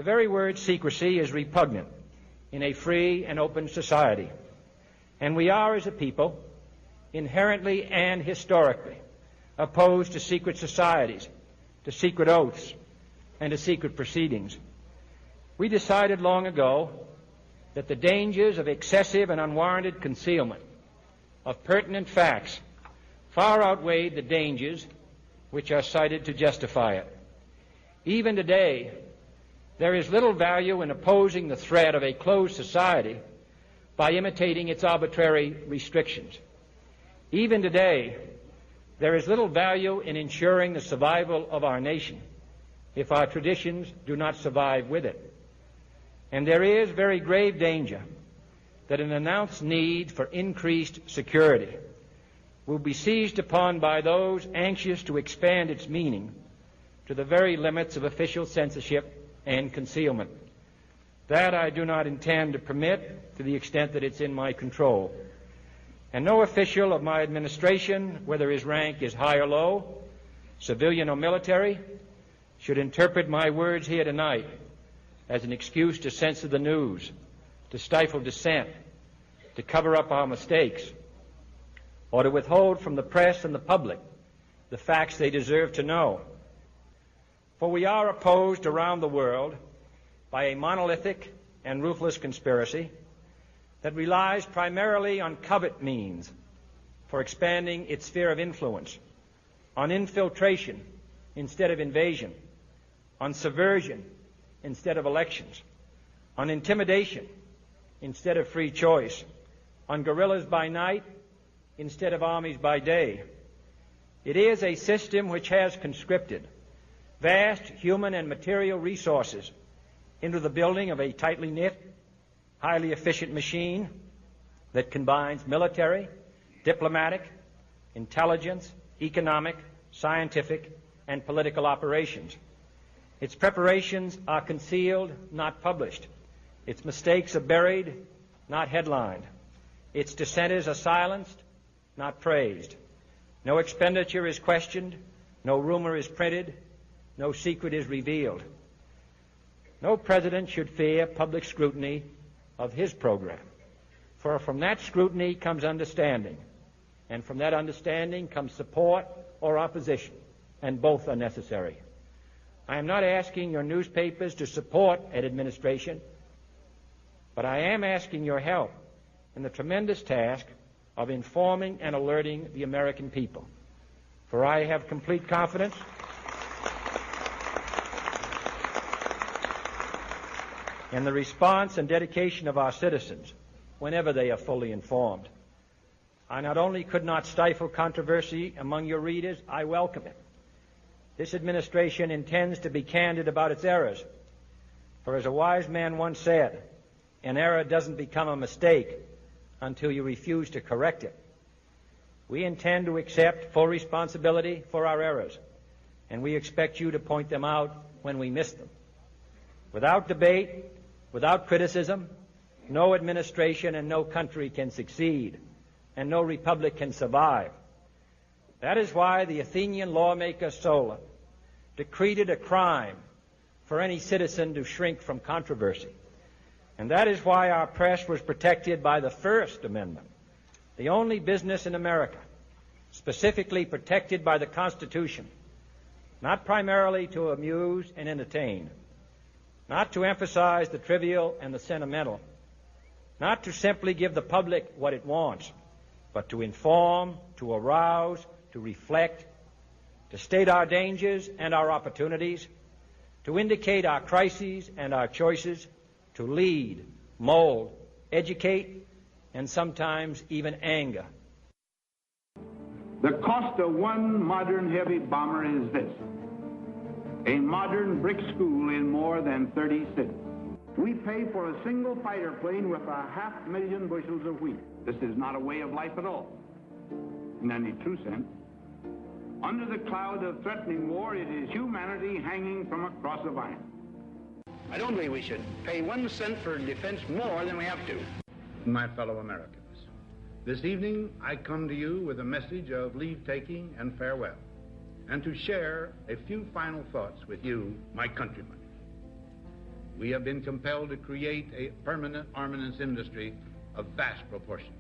The very word secrecy is repugnant in a free and open society, and we are, as a people, inherently and historically opposed to secret societies, to secret oaths, and to secret proceedings. We decided long ago that the dangers of excessive and unwarranted concealment of pertinent facts far outweighed the dangers which are cited to justify it. Even today, there is little value in opposing the threat of a closed society by imitating its arbitrary restrictions. Even today, there is little value in ensuring the survival of our nation if our traditions do not survive with it. And there is very grave danger that an announced need for increased security will be seized upon by those anxious to expand its meaning to the very limits of official censorship and concealment. That I do not intend to permit to the extent that it's in my control. And no official of my administration, whether his rank is high or low, civilian or military, should interpret my words here tonight as an excuse to censor the news, to stifle dissent, to cover up our mistakes, or to withhold from the press and the public the facts they deserve to know. For we are opposed around the world by a monolithic and ruthless conspiracy that relies primarily on covert means for expanding its sphere of influence, on infiltration instead of invasion, on subversion instead of elections, on intimidation instead of free choice, on guerrillas by night instead of armies by day. It is a system which has conscripted vast human and material resources into the building of a tightly knit, highly efficient machine that combines military, diplomatic, intelligence, economic, scientific, and political operations. Its preparations are concealed, not published. Its mistakes are buried, not headlined. Its dissenters are silenced, not praised. No expenditure is questioned, no rumor is printed, no secret is revealed. No president should fear public scrutiny of his program, for from that scrutiny comes understanding, and from that understanding comes support or opposition, and both are necessary. I am not asking your newspapers to support an administration, but I am asking your help in the tremendous task of informing and alerting the American people. For I have complete confidence in the response and dedication of our citizens whenever they are fully informed. I not only could not stifle controversy among your readers, I welcome it. This administration intends to be candid about its errors. For as a wise man once said, an error doesn't become a mistake until you refuse to correct it. We intend to accept full responsibility for our errors, and we expect you to point them out when we miss them. Without debate, without criticism, no administration and no country can succeed, and no republic can survive. That is why the Athenian lawmaker Solon decreed it a crime for any citizen to shrink from controversy. And that is why our press was protected by the First Amendment, the only business in America specifically protected by the Constitution, not primarily to amuse and entertain, not to emphasize the trivial and the sentimental, not to simply give the public what it wants, but to inform, to arouse, to reflect, to state our dangers and our opportunities, to indicate our crises and our choices, to lead, mold, educate, and sometimes even anger. The cost of one modern heavy bomber is this: a modern brick school in more than 30 cities. We pay for a single fighter plane with 500,000 bushels of wheat. This is not a way of life at all, in any true sense. Under the cloud of threatening war, it is humanity hanging from a cross of iron. I don't believe we should pay 1 cent for defense more than we have to. My fellow Americans, this evening I come to you with a message of leave-taking and farewell, and to share a few final thoughts with you, my countrymen. we have been compelled to create a permanent armaments industry of vast proportions.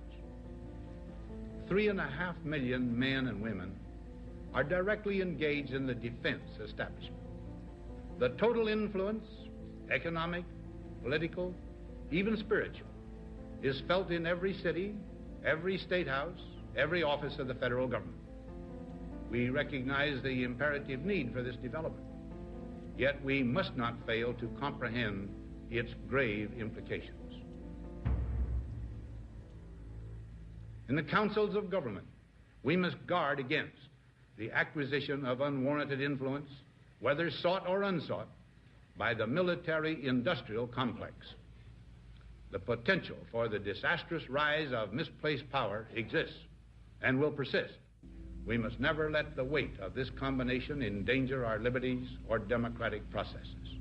3.5 million men and women are directly engaged in the defense establishment. The total influence, economic, political, even spiritual, is felt in every city, every state house, every office of the federal government. We recognize the imperative need for this development, yet we must not fail to comprehend its grave implications. In the councils of government, we must guard against the acquisition of unwarranted influence, whether sought or unsought, by the military-industrial complex. The potential for the disastrous rise of misplaced power exists and will persist. We must never let the weight of this combination endanger our liberties or democratic processes.